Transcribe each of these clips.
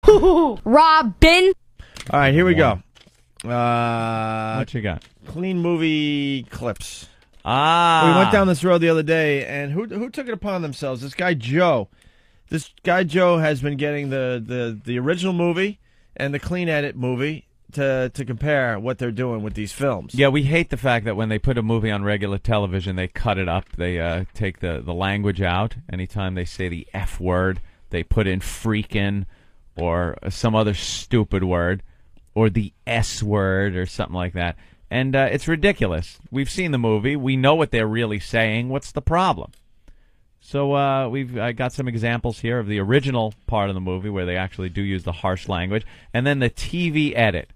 HooHooHooRobin. All right, here we go. What you got? Clean movie clips. Ah. We went down this road the other day, and who took it upon themselves? This guy Joe. This guy Joe has been getting the original movie and the clean edit movie to compare what they're doing with these films. Yeah, we hate the fact that when they put a movie on regular television, they cut it up. They take the language out. Anytime they say the F word, they put in freaking or some other stupid word or the S word or something like that. And it's ridiculous. We've seen the movie. We know what they're really saying. What's the problem? So we've got some examples here of the original part of the movie where they actually do use the harsh language, and then the TV edit,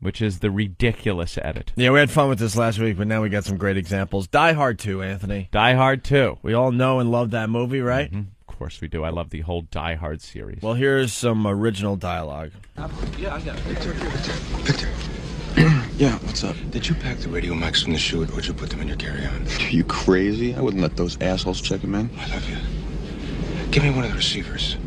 which is the ridiculous edit. Yeah, we had fun with this last week, but now we got some great examples. Die Hard 2, Anthony. Die Hard 2. We all know and love that movie, right? Mm-hmm. Of course we do. I love the whole Die Hard series. Well, here's some original dialogue. Yeah, I got it. Victor. Yeah, what's up? Did you pack the radio mics from the chute, or did you put them in your carry-on? Are you crazy? I wouldn't let those assholes check them in. I love you. Give me one of the receivers.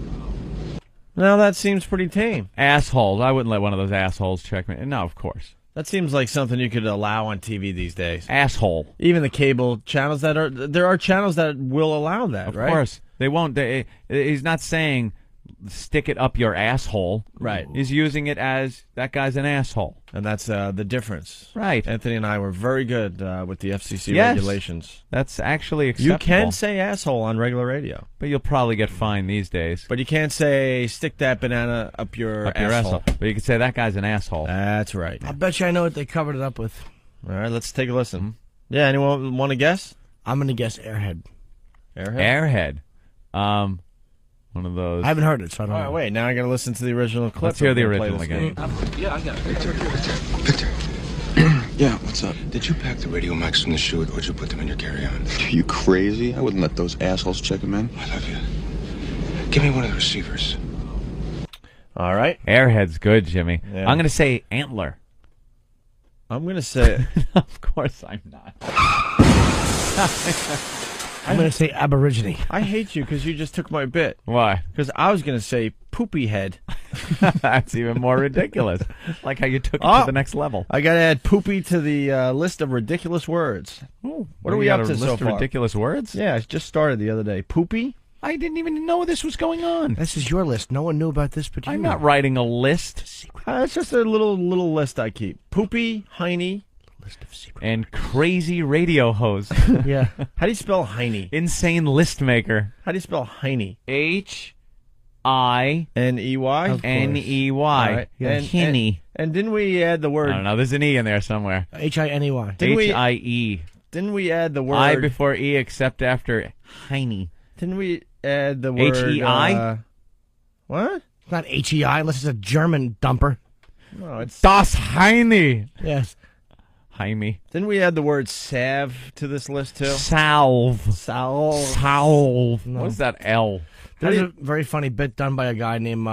Now that seems pretty tame. Assholes. I wouldn't let one of those assholes check me. No, of course. That seems like something you could allow on TV these days. Asshole. Even the cable channels there are channels that will allow that, right? Of course. They won't. He's not saying stick it up your asshole. Right. He's using it as that guy's an asshole. And that's the difference. Right. Anthony and I were very good with the FCC Yes. regulations. That's actually acceptable. You can say asshole on regular radio. But you'll probably get fined these days. But you can't say stick that banana up your asshole. But you can say that guy's an asshole. That's right. I bet you I know what they covered it up with. All right, let's take a listen. Yeah, anyone want to guess? I'm going to guess Airhead. Airhead? Airhead. One of those. I haven't heard it, so I don't know. All right, wait, now I got to listen to the original clip. Let's hear the I'm gonna original play again. Yeah, I got it. Victor. Yeah, what's up? Did you pack the radio mics from the chute, or did you put them in your carry-on? Are you crazy? I wouldn't let those assholes check them in. I love you. Give me one of the receivers. All right. Airhead's good, Jimmy. Yeah. I'm going to say antler. I'm going to say... Of course I'm not. I'm going to say Aborigine. I hate you because you just took my bit. Why? Because I was going to say poopy head. That's even more ridiculous. Like how you took it to the next level. I got to add poopy to the list of ridiculous words. Ooh, What are we up to a list so of far? ridiculous words? Yeah, it just started the other day. Poopy? I didn't even know this was going on. This is your list. No one knew about this but you. I'm not writing a list. It's just a little list I keep. Poopy, Heine. List of secrets. And crazy radio host. Yeah. How do you spell Heine? Insane list maker. How do you spell Heine? H-I-N-E-Y. N-E-Y? All right. Hiney. And didn't we add the word... I don't know. There's an E in there somewhere. H-I-N-E-Y. H-I-E. Didn't we add the word... I before E except after Heine. Didn't we add the word... H-E-I? What? It's not H-E-I unless it's a German dumper. No, it's... Das Heine. Yes. Jaime. Didn't we add the word salve to this list, too? Salve. Salve. Salve. No. What's that L? There's a very funny bit done by a guy named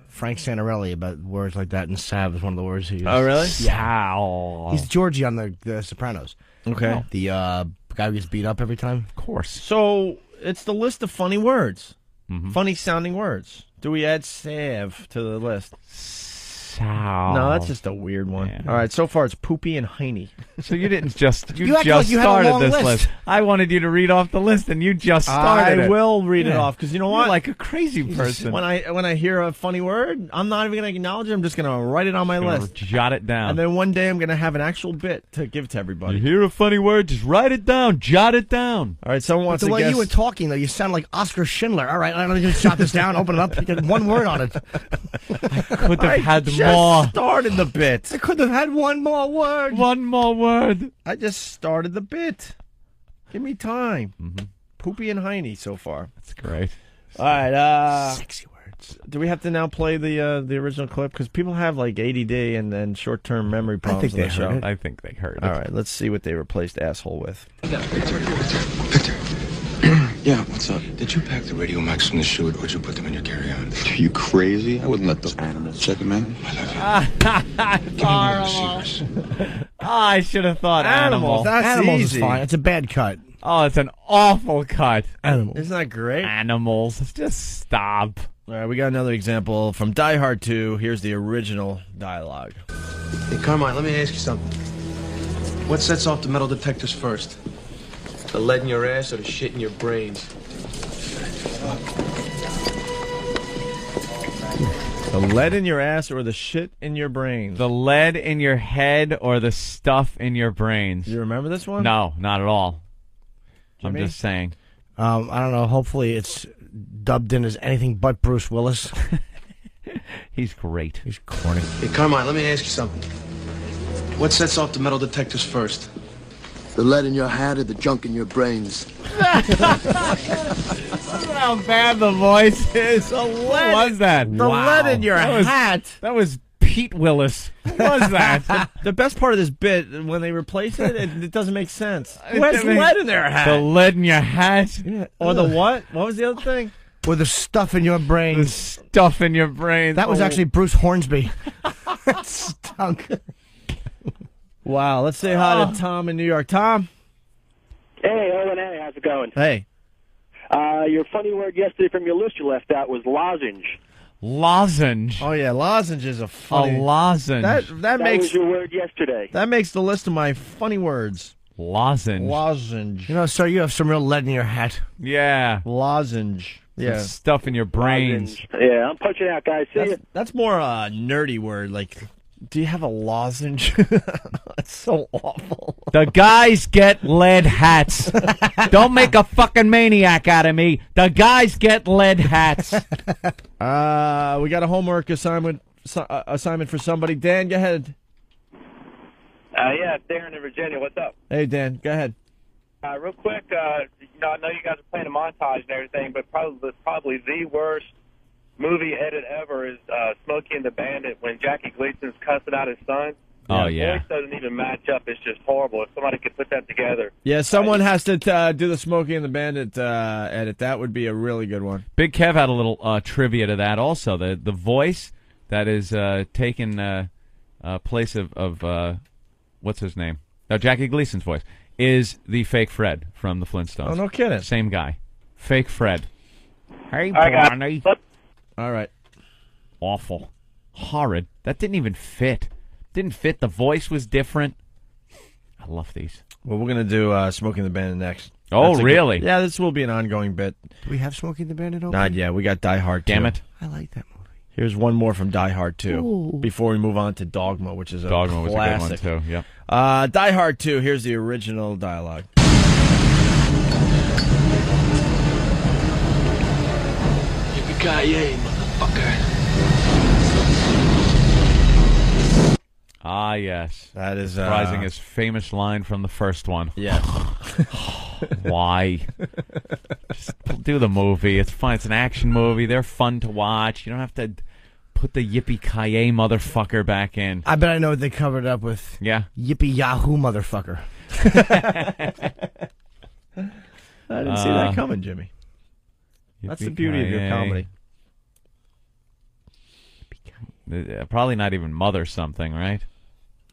Frank Santarelli about words like that, and salve is one of the words he used. Oh, really? Sal. He's Georgie on the Sopranos. Okay. The guy who gets beat up every time. Of course. So, it's the list of funny words. Mm-hmm. Funny-sounding words. Do we add salve to the list? Sal. No, that's just a weird one. Yeah. All right, so far it's poopy and Heine. So you didn't just... You act just like you had a started long this list. I wanted you to read off the list, and you just started I it. will read it Yeah. off, because you know You're what? like a crazy person. When I hear a funny word, I'm not even going to acknowledge it. I'm just going to write it on my Gonna list. Jot it down. And then one day I'm going to have an actual bit to give to everybody. You hear a funny word, just write it down. Jot it down. All right, someone wants The to way guess. you were talking, though, you sound like Oscar Schindler. All right, let me just jot this down, open it up, get one word on it. Could have had just more. started the bit. I could have had one more word. One more word. I just started the bit. Give me time. Mm-hmm. Poopy and Heine so far. That's great. All right. Sexy words. Do we have to now play the original clip? Because people have like ADD and short-term memory problems think on they the show. heard it. I think they heard it. All right, let's see what they replaced asshole with. Victor. Yeah, what's up? Did you pack the radio mics from the chute, or did you put them in your carry-on? Are you crazy? I wouldn't let those animals check them in. I love you. Give me one of the receivers. I should have thought animal. That's Animals easy. is fine. It's a bad cut. Oh, it's an awful cut. Animals. Isn't that great? Animals. Just stop. All right, we got another example from Die Hard 2. Here's the original dialogue. Hey, Carmine, let me ask you something. What sets off the metal detectors first? The lead in your ass or the shit in your brains? The lead in your ass or the shit in your brains? The lead in your head or the stuff in your brains? You remember this one? No, not at all. Jimmy? I'm just saying. I don't know. Hopefully it's dubbed in as anything but Bruce Willis. He's great. He's corny. Hey, Carmine, let me ask you something. What sets off the metal detectors first? The lead in your hat or the junk in your brains? How bad the voice is. What was that? The lead in your hat. That was Pete Willis. What was that? The best part of this bit, when they replace it, it doesn't make sense. Who has lead in their hat? The lead in your hat? Yeah. Or the what? What was the other thing? With the stuff in your The brains. stuff in your brains. That was actually Bruce Hornsby. That stunk. Wow, let's say hi to Tom in New York. Tom? Hey, Owen, hey, how's it going? Hey. Your funny word yesterday from your list you left out was lozenge. Lozenge. Oh, yeah, lozenge is a funny... A lozenge. That makes... was your word yesterday. That makes the list of my funny words. Lozenge. Lozenge. You know, sir, you have some real lead in your hat. Yeah. Lozenge. Yeah. Some stuff in your brains. Lozenge. Yeah, I'm punching out, guys. See ya. That's more a nerdy word. Like, do you have a lozenge? That's so awful. The guys get lead hats. Don't make a fucking maniac out of me. The guys get lead hats. We got a homework assignment for somebody. Dan, go ahead. Yeah, it's Darren in Virginia. What's up? Hey, Dan, go ahead. Real quick, I know you guys are playing a montage and everything, but probably the worst movie edit ever is Smokey and the Bandit when Jackie Gleason's cussing out his son. Oh, The yeah. voice doesn't even match up. It's just horrible. If somebody could put that together. Yeah, someone has to do the Smokey and the Bandit edit. That would be a really good one. Big Kev had a little trivia to that also. The voice that is taken place of what's his name? Jackie Gleason's voice is the fake Fred from the Flintstones. Oh, no kidding. Same guy. Fake Fred. Hey, I got Barney. All right. Awful. Horrid. That didn't even fit. Didn't fit. The voice was different. I love these. Well, we're going to do Smokey and the Bandit next. Oh, That's a really? Yeah, this will be an ongoing bit. Do we have Smokey and the Bandit open? Not yet. We got Die Hard 2. Damn it. I like that movie. Here's one more from Die Hard 2 Ooh. before we move on to Dogma, which is a Dogma was classic. a good one, too. Yep. Die Hard 2, here's the original dialogue. Yippee-ki-yay, motherfucker. Ah, yes. That is... Surprising his famous line from the first one. Yeah. Why? Just do the movie. It's fun. It's an action movie. They're fun to watch. You don't have to put the yippee-ki-yay motherfucker back in. I bet I know what they covered up with. Yeah? Yippee-yahoo motherfucker. I didn't see that coming, Jimmy. That's the beauty of your comedy. Probably not even mother something, right?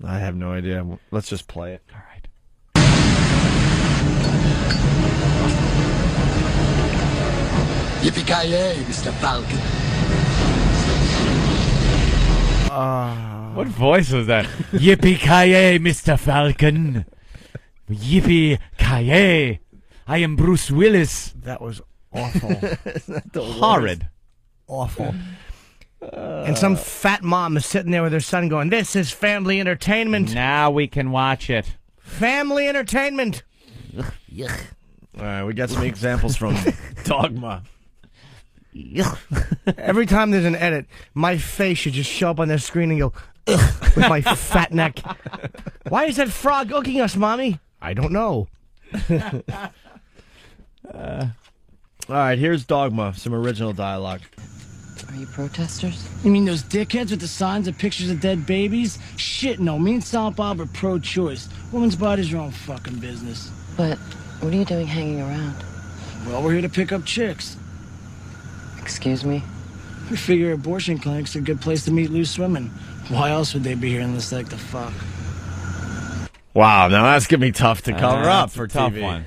I have no idea. Let's just play it. All right. Yippee-ki-yay, Mr. Falcon. What voice was that? Yippee-ki-yay, Mr. Falcon. Yippee-ki-yay. I am Bruce Willis. That was awful. Horrid. Awful. And some fat mom is sitting there with her son going, "This is family entertainment. Now we can watch it. Family entertainment." All right, we got some examples from Dogma. Every time there's an edit, my face should just show up on their screen and go, "Ugh," with my fat neck. Why is that frog hooking us, Mommy? I don't know. All right, here's Dogma, some original dialogue. Are you protesters? You mean those dickheads with the signs and pictures of dead babies? Shit, no. Me and Silent Bob are pro-choice. Women's bodies are own fucking business. But what are you doing hanging around? Well, we're here to pick up chicks. Excuse me? We figure abortion clinics are a good place to meet loose women. Why else would they be here unless they like to fuck? Wow, now that's going to be tough to cover up That's for a tough TV. one.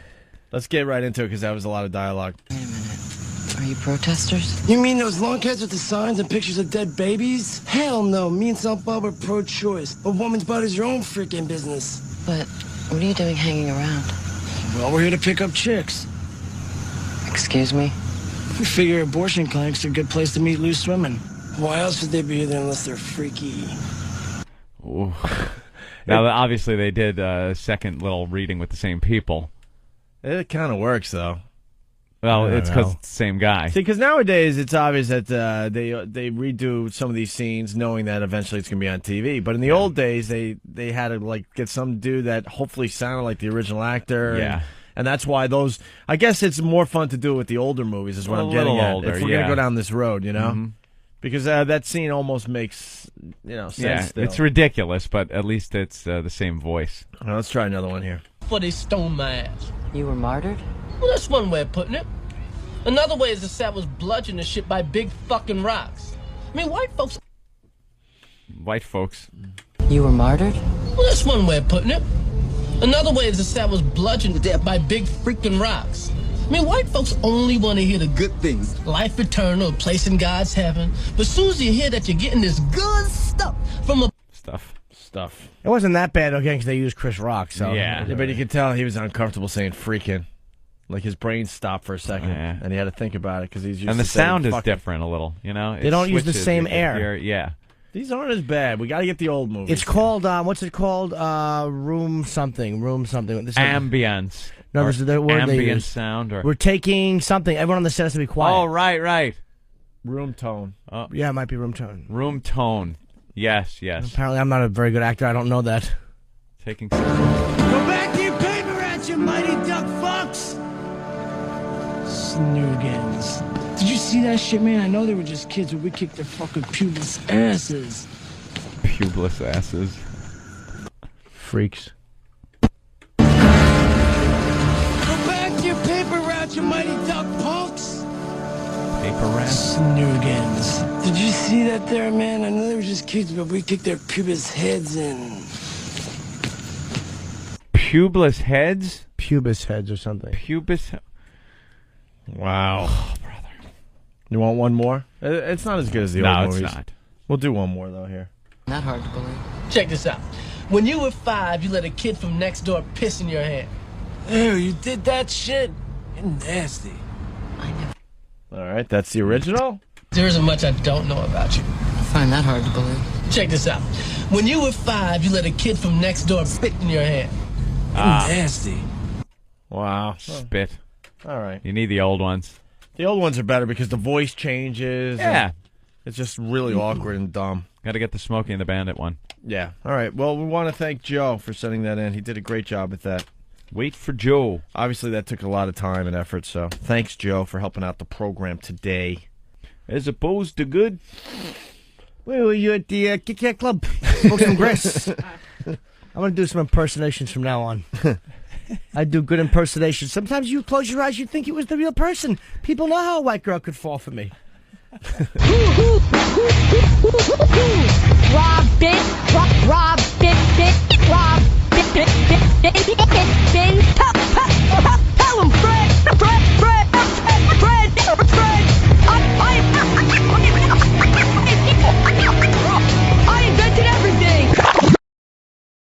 Let's get right into it because that was a lot of dialogue. Wait a minute. Are you you protesters? You mean those lunkheads with the signs and pictures of dead babies? Hell no. Me and South Bob are pro-choice. A woman's body's your own freaking business. But what are you doing hanging around? Well, we're here to pick up chicks. Excuse me? We figure abortion clinics are a good place to meet loose women. Why else would they be there unless they're freaky? Ooh. Now, obviously, they did a second little reading with the same people. It kind of works, though. Well, it's because it's the same guy. See, because nowadays it's obvious that they redo some of these scenes knowing that eventually it's going to be on TV. But in the old days, they had to like get some dude that hopefully sounded like the original actor. Yeah. And that's why those... I guess it's more fun to do with the older movies is what I'm getting at. Older, if we're going to go down this road, you know? Mm-hmm. Because that scene almost makes, sense still. It's ridiculous, but at least it's the same voice. Well, let's try another one here. For they stoned my ass. You were martyred? Well, that's one way of putting it. Another way is the set was bludgeoned to shit by big fucking rocks. I mean, white folks... White folks. You were martyred? Well, that's one way of putting it. Another way is the set was bludgeoned to death by big freaking rocks. I mean, white folks only want to hear the good things. Life eternal, a place in God's heaven. But as soon as you hear that you're getting this good stuff from a... Stuff. It wasn't that bad, again, because they used Chris Rock, so... Yeah, but you could tell he was uncomfortable saying freaking. Like his brain stopped for a second, and he had to think about it because he's used And to the saying sound is fucking. different a little, you know? They don't use the same air. Yeah. These aren't as bad. We got to get the old movies. It's called, what's it called? Room something. This Ambience. No, this is the word they ambient use. sound. Or... We're taking something. Everyone on the set has to be quiet. Oh, right. Room tone. Oh. Yeah, it might be room tone. Room tone. Yes. Apparently, I'm not a very good actor. I don't know that. Taking... Go back to your paper routes, you mighty duck fucks! Snoogans. Did you see that shit, man? I know they were just kids, but we kicked their fucking pubis asses. Pubeless asses. Freaks. Go back to your paper routes, you mighty duck punks! Paper rat? Snoogans. Did you see that there, man? I know they were just kids, but we kicked their pubis heads in. Pubeless heads? Pubis heads or something. Pubis... Wow. Oh, brother. You want one more? It's not as good as the old movies. No, it's not. We'll do one more, though, here. Not hard to believe. Check this out. When you were 5, you let a kid from next door piss in your hand. Ew, you did that shit? You're nasty. I never... All right, that's the original? There isn't much I don't know about you. I find that hard to believe. Check this out. When you were 5, you let a kid from next door spit in your hand. You're nasty. Wow. Spit. All right. You need the old ones. The old ones are better because the voice changes. Yeah. It's just really awkward and dumb. Got to get the Smokey and the Bandit one. Yeah. All right. Well, we want to thank Joe for sending that in. He did a great job with that. Wait for Joe. Obviously, that took a lot of time and effort, so thanks, Joe, for helping out the program today. As opposed to good. Where were you at the Kit Kat Club? Smoke some grass. I'm going to do some impersonations from now on. I do good impersonations. Sometimes you close your eyes, you think it was the real person. People know how a white girl could fall for me. Robin,